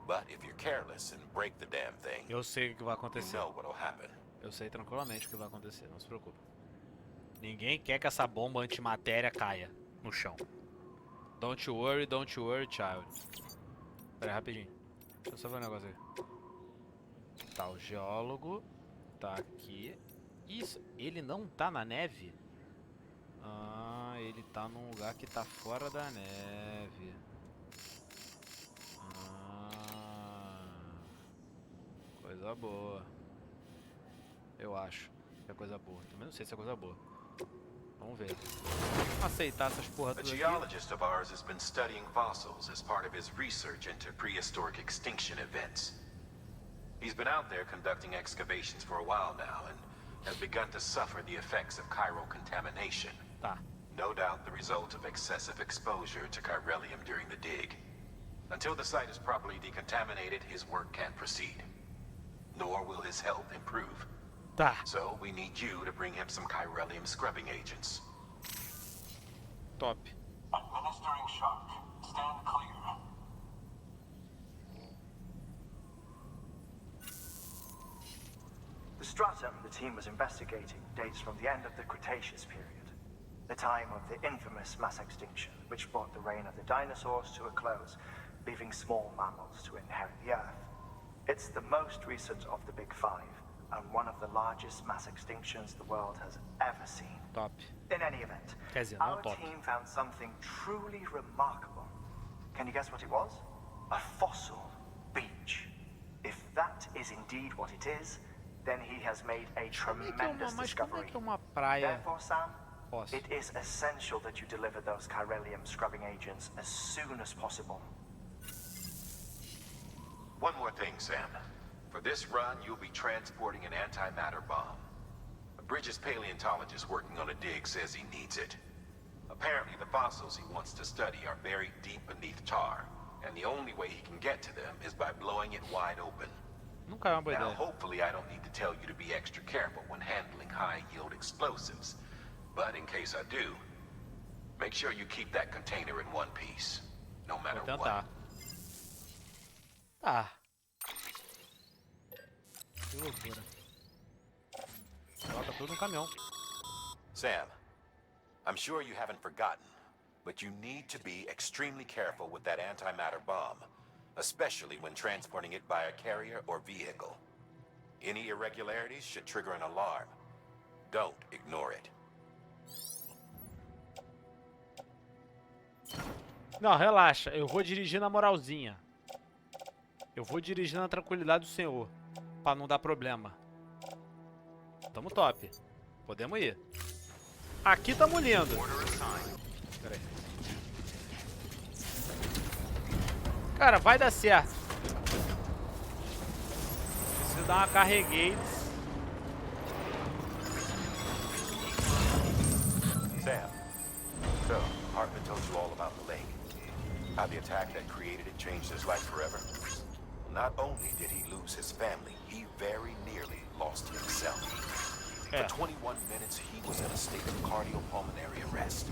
but if you're careless and break the damn thing, Eu sei o que vai you acontecer. know what'll happen. Eu sei tranquilamente o que vai acontecer, não se preocupe. Ninguém quer que essa bomba antimatéria caia no chão. Don't worry, child. Pera aí, rapidinho. Deixa eu só ver um negócio aqui. Tá, o geólogo tá aqui. Isso, ele não tá na neve? Ah, ele tá num lugar que tá fora da neve. Coisa boa. Eu acho que é coisa boa. Também não sei se é coisa boa. Vamos ver. Vamos aceitar essas porra A tudo aqui. geologist of ours has been studying fossils as part of his research into prehistoric extinction events. He's been out there conducting excavations for a while now and has begun to suffer the effects of chiral contamination. Tá. No doubt the result of excessive exposure to chiralium during the dig. Until the site is properly decontaminated, his work can't proceed. Nor will his health improve. Tá. So we need you to bring him some chiralium scrubbing agents. Top. Administering shock. Stand clear. The stratum the team was investigating dates from the end of the Cretaceous period, the time of the infamous mass extinction, which brought the reign of the dinosaurs to a close, leaving small mammals to inherit the Earth. It's the most recent of the Big Five, and one of the largest mass extinctions the world has ever seen. Top. In any event, Quer dizer, não our top. team found something truly remarkable. Can you guess what it was? A fossil beach. If that is indeed what it is, then he has made a tremendous Mas como é discovery. que é uma praia? Therefore, Sam, Posso. it is essential that you deliver those chiralium scrubbing agents as soon as possible. One more thing, Sam. For this run, you'll be transporting an antimatter bomb. A Bridges paleontologist working on a dig says he needs it. Apparently, the fossils he wants to study are buried deep beneath tar, and the only way he can get to them is by blowing it wide open. Nunca é uma boa Now, ideia. hopefully I don't need to tell you to be extra careful when handling high-yield explosives. But in case I do, make sure you keep that container in one piece, no matter Vou what. tentar. Tá. Que loucura. Coloca tudo no caminhão. Sam, I'm sure you haven't forgotten, but you need to be extremely careful with that antimatter bomb, especially when transporting it by a carrier or vehicle. Any irregularities should trigger an alarm. Don't ignore it. Não, relaxa. Eu vou dirigir na moralzinha. Eu vou dirigir na tranquilidade do senhor. Pra não dar problema. Tamo top. Podemos ir. Aqui tamo lindo. Pera aí. Cara, vai dar certo. Preciso dar uma carreguei. Sam, so Hartman told you all about the lake. How the attack that created it changed his life forever. Not only did he lose his family, he very nearly lost himself. For 21 minutes, he was in a state of cardiopulmonary arrest.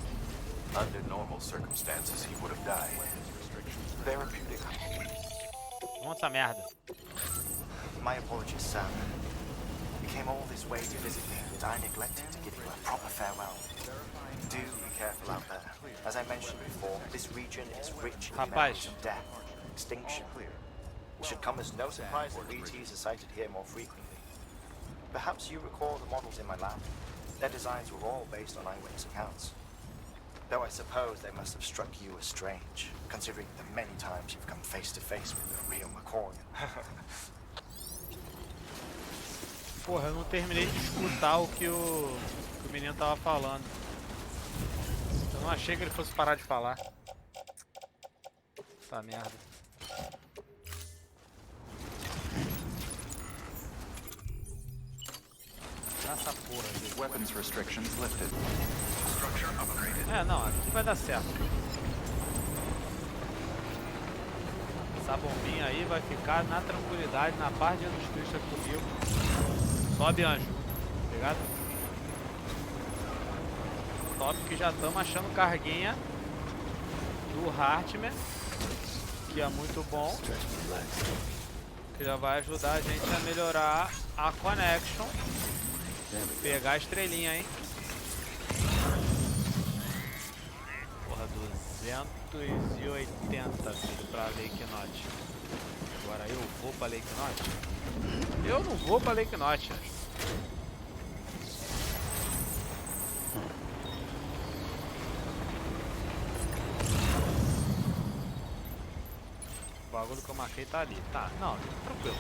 Under normal circumstances, he would have died. Therapeutic. Vamos essa merda. My apologies, Sam. You came all this way to visit me, but I neglected to give you a proper farewell. Do be careful out there. As I mentioned before, this region is rich in memories of death, extinction. It should come as no surprise that ETs are sighted here more frequently. Perhaps you recall the models in my lab? Their designs were all based on eyewitness accounts. Though I suppose they must have struck you as strange, considering the many times you've come face to face with the real McCoy. Porra, eu não terminei de escutar o que o menino tava falando. Eu não achei que ele fosse parar de falar. Essa merda. Essa porra aqui. Weapons restrictions lifted. Structure upgraded. É, não, aqui vai dar certo. Essa bombinha aí vai ficar na tranquilidade, na paz de Jesus Cristo aqui comigo. Sobe, anjo. Obrigado. Top que já estamos achando carguinha do Hartman, que é muito bom. Que já vai ajudar a gente a melhorar a connection. Pegar a estrelinha, hein? Porra, 280, filho, pra Lake Knot. Agora eu vou pra Lake Knot? Eu não vou pra Lake Knot. O bagulho que eu marquei tá ali. Tá, não, tranquilo.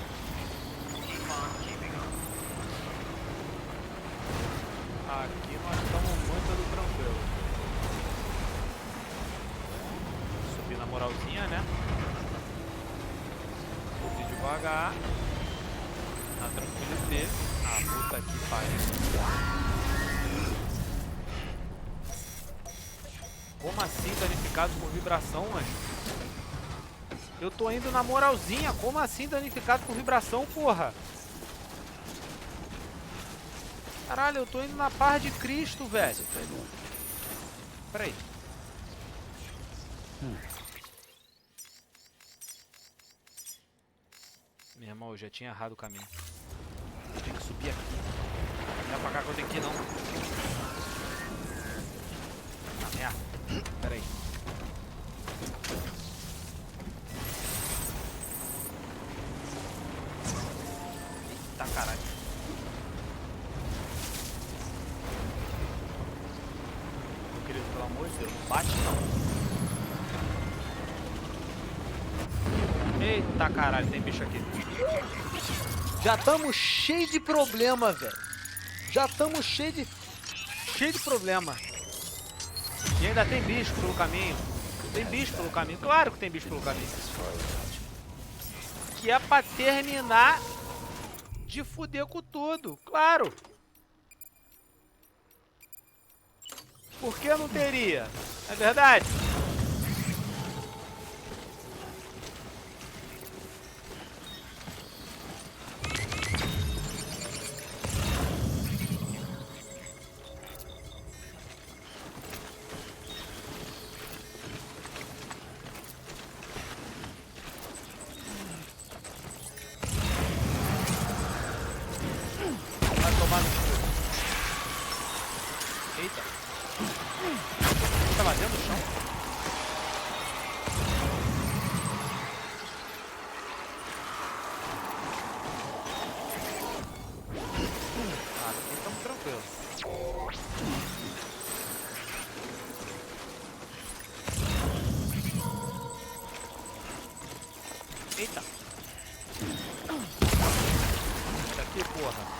Aqui nós estamos muito tranquilo. Subir na moralzinha, né? Subir devagar. Na tranquilidade. Ah, puta que pariu. Como assim danificado por vibração, anjo? Eu tô indo na moralzinha. Como assim danificado por vibração, porra? Caralho, eu tô indo na paz de Cristo, velho. Pera aí. Meu irmão, eu já tinha errado o caminho. Eu tenho que subir aqui. Não é pra cá que eu tenho que ir, não. Ah, merda. Pera aí. Eita, caralho. Meu querido, pelo amor de Deus, não bate não. Eita, caralho, tem bicho aqui. Já estamos cheio de problema, velho. Já estamos cheio de problema. E ainda tem bicho pelo caminho. Tem bicho pelo caminho. Claro que tem bicho pelo caminho. Que é pra terminar de fuder com tudo. Claro. Por que não teria? É verdade? Eita. Tá batendo no chão? Ah, aqui estamos tranquilos. Eita. Isso aqui, porra.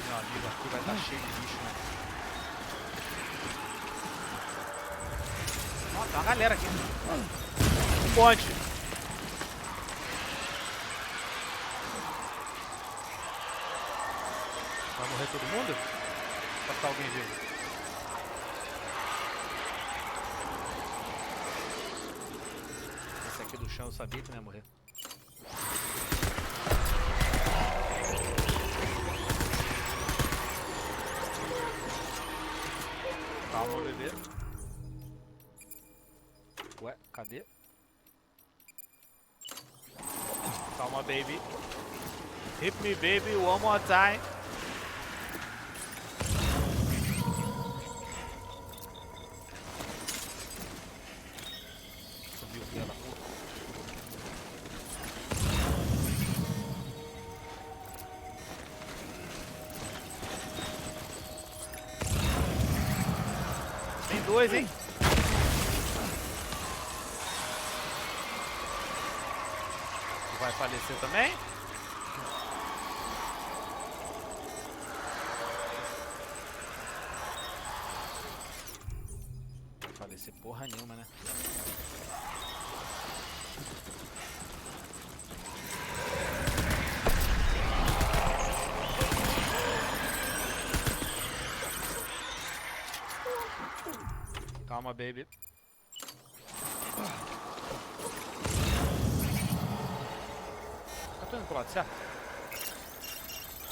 Meu amigo, aqui vai estar cheio de bicho, né? Ó, tem uma galera aqui. Um monte. Vai morrer todo mundo? Ou tá alguém vivo? Esse aqui do chão eu sabia que não ia morrer. Calma, bebê. Ué, cadê? Calma, baby. Hit me, baby, one more time. Subiu pela puta. Tem dois, hein? Vai falecer também? Vai falecer porra nenhuma, né? Calma, baby. Eu tô indo pro lado certo?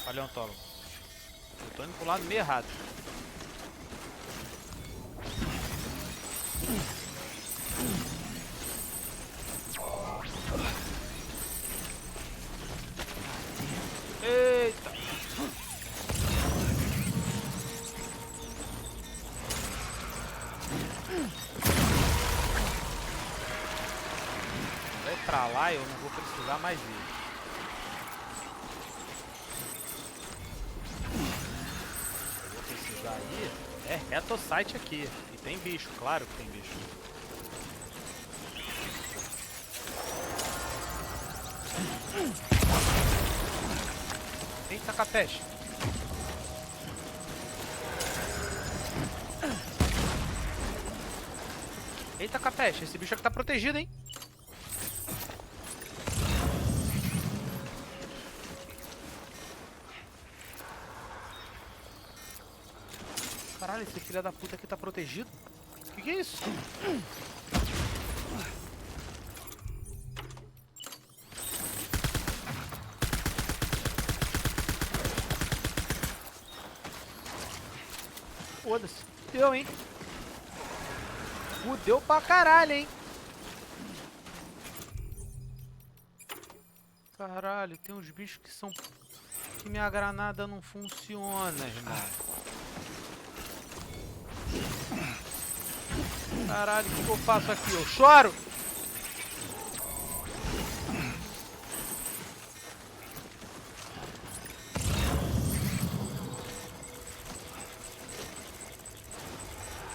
Paleontólogo. Eu tô indo pro lado meio errado. Eita! Vai pra lá e eu não vou precisar mais ir. Eu vou precisar ir é reto ao site aqui. E tem bicho, claro que tem bicho. Eita, capeste. Eita, capeste. Esse bicho aqui tá protegido, hein? Caralho, esse filho da puta aqui tá protegido? Que é isso? Foda-se. Fudeu, hein? Fudeu pra caralho, hein? Caralho, tem uns bichos que são... que minha granada não funciona, irmão. Caralho, o que eu faço aqui? Eu choro?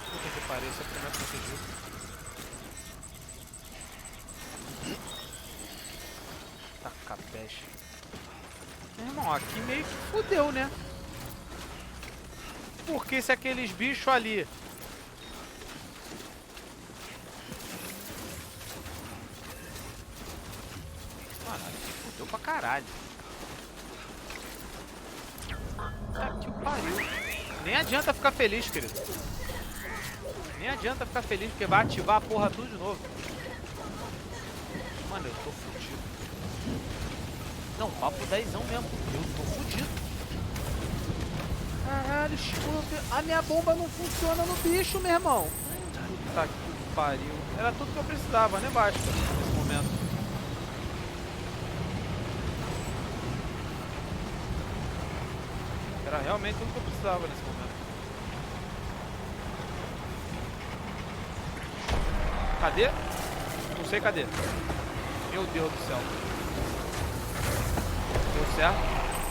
Puta que pariu, esse aqui não é protegido. Taca peixe. Meu irmão, aqui meio que fudeu, né? Porque se aqueles bichos ali... Fudeu pra caralho. Tá que pariu. Nem adianta ficar feliz, querido. Nem adianta ficar feliz, porque vai ativar a porra tudo de novo. Mano, eu tô fudido. Não, papo 10ão mesmo. Eu tô fudido. Caralho, a minha bomba não funciona no bicho, meu irmão. Tá que pariu. Era tudo que eu precisava, né, basta, nesse momento. Era realmente tudo que eu precisava nesse momento. Cadê? Não sei cadê. Meu Deus do céu. Deu certo.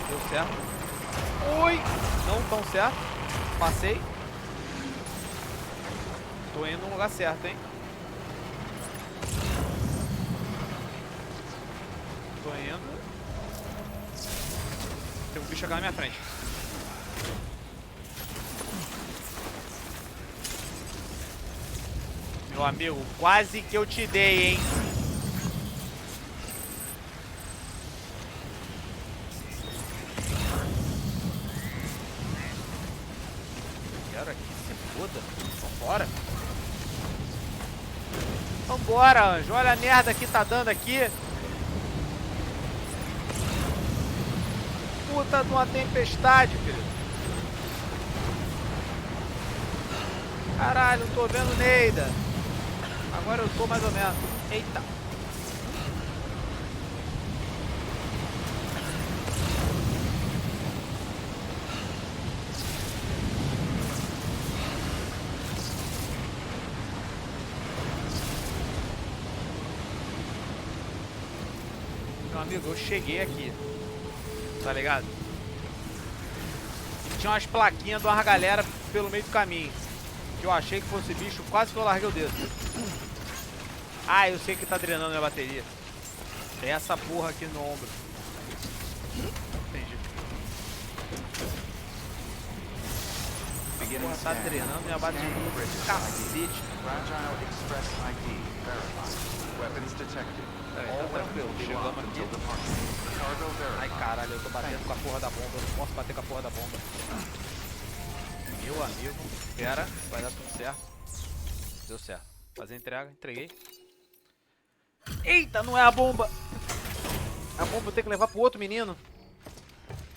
Deu certo. Oi! Não tão certo. Passei. Tô indo no lugar certo, hein? Tô indo. Tem um bicho aqui na minha frente. Meu amigo, quase que eu te dei, hein? Quero aqui, se foda. Vambora. Vambora, anjo. Olha a merda que tá dando aqui. Puta de uma tempestade, querido. Caralho, não tô vendo Neida. Agora eu tô mais ou menos. Eita. Meu amigo, eu cheguei aqui. Tá ligado? E tinha umas plaquinhas de uma galera pelo meio do caminho. Que eu achei que fosse bicho, quase que eu larguei o dedo. Ah, eu sei que tá drenando minha bateria. Tem essa porra aqui no ombro. Entendi. Porra, tá drenando minha bateria. Cacete. Peraí, tá tranquilo. Chegamos aqui. Ai, caralho, eu tô batendo com a porra da bomba. Eu não posso bater com a porra da bomba. Meu amigo. Espera, vai dar tudo certo. Deu certo. Fazer a entrega, entreguei. Eita, não é a bomba! A bomba eu tenho que levar pro outro menino.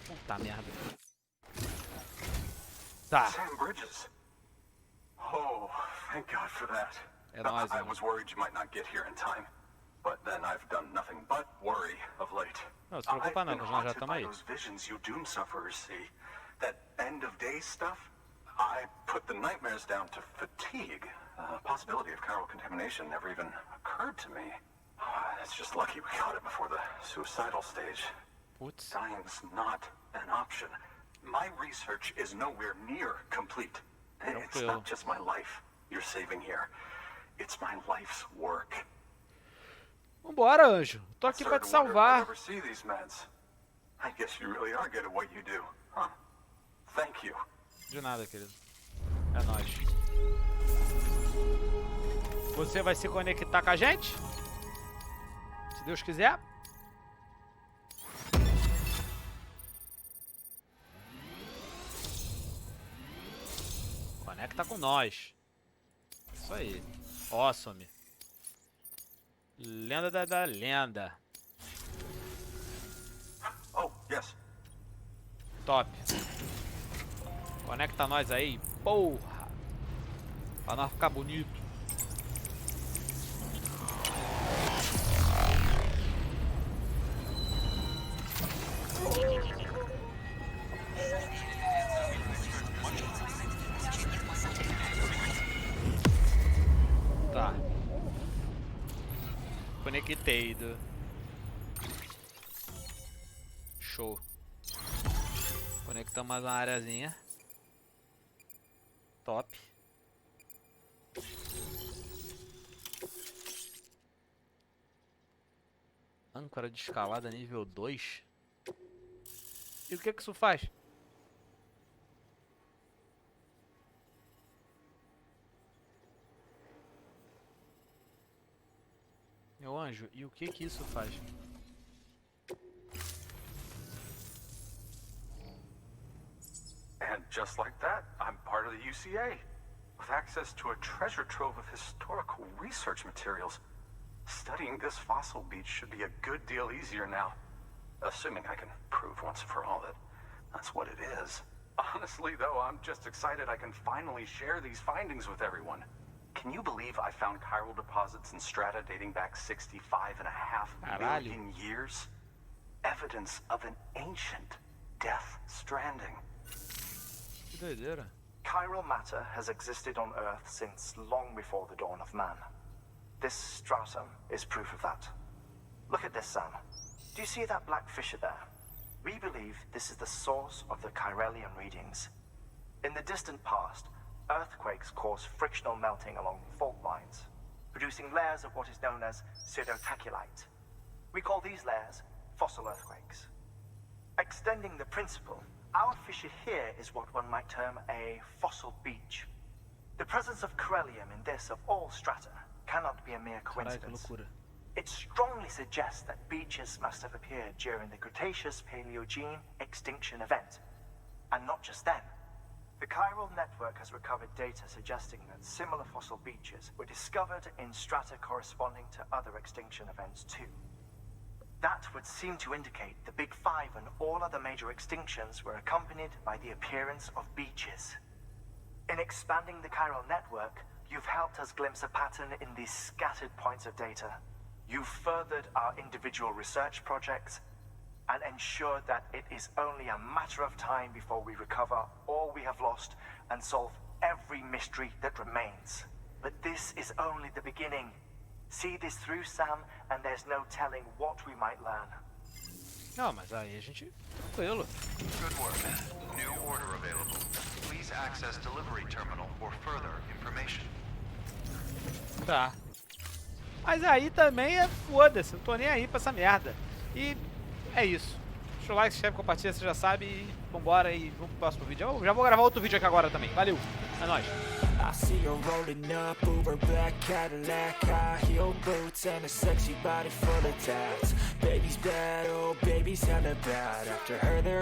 Puta merda. Tá. Sam Bridges. Oh, thank God for that. É nóis, I was worried you might not get here in time. But then I've done nothing but worry of late. Não, se preocupa não, nós já estamos aí. Those visions you doom sufferers see. That end of day stuff. I put the nightmares down to fatigue. The possibility of chiral contamination never even occurred to me. It's just lucky we got it before the suicidal stage. Putz. Dying's not an option. My research is nowhere near complete. It's not just my life you're saving here. It's my life's work. Vambora, anjo. Tô aqui pra te salvar. I guess you really are good at what you do, huh? Thank you. De nada, querido. É nóis. Você vai se conectar com a gente? Se Deus quiser. Conecta com nós. Isso aí. Awesome. Lenda da lenda. Oh, yes. Top. Conecta nós aí, porra. Pra nós ficar bonito. Tá. Conectado. Show. Conectamos mais uma areazinha. Top. Âncora de escalada nível 2. E o que isso faz? Meu anjo, e o que isso faz? And just like that, I'm part of the UCA, with access to a treasure trove of historical research materials. Studying this fossil beach should be a good deal easier now, assuming I can prove once for all that that's what it is. Honestly, though, I'm just excited I can finally share these findings with everyone. Can you believe I found chiral deposits in strata dating back 65.5 million years? Evidence of an ancient Death Stranding. Chiral matter has existed on Earth since long before the dawn of man. This stratum is proof of that. Look at this, Sam. Do you see that black fissure there? We believe this is the source of the Chiralian readings. In the distant past, earthquakes cause frictional melting along fault lines, producing layers of what is known as pseudotaculite. We call these layers fossil earthquakes. Extending the principle, our fissure here is what one might term a fossil beach. The presence of Chiralium in this, of all strata, cannot be a mere coincidence. It strongly suggests that beaches must have appeared during the Cretaceous-Paleogene extinction event. And not just then. The chiral network has recovered data suggesting that similar fossil beaches were discovered in strata corresponding to other extinction events too. That would seem to indicate the Big Five and all other major extinctions were accompanied by the appearance of beaches. In expanding the chiral network, you've helped us glimpse a pattern in these scattered points of data. You've furthered our individual research projects and ensured that it is only a matter of time before we recover all we have lost and solve every mystery that remains. But this is only the beginning. See this through, Sam, and there's no telling what we might learn. Não, mas aí a gente... Tranquilo. Good work. New order available. Please access delivery terminal for further information. Tá. Mas aí também é foda-se, eu tô nem aí pra essa merda. E é isso. Deixa o like, se inscreve, compartilha, você já sabe. E vambora e vamos pro próximo vídeo. Eu já vou gravar outro vídeo aqui agora também. Valeu, é nóis. I see her rolling up, Uber black Cadillac, high heel boots and a sexy body full of tats. Baby's bad, oh baby's hella bad. After her there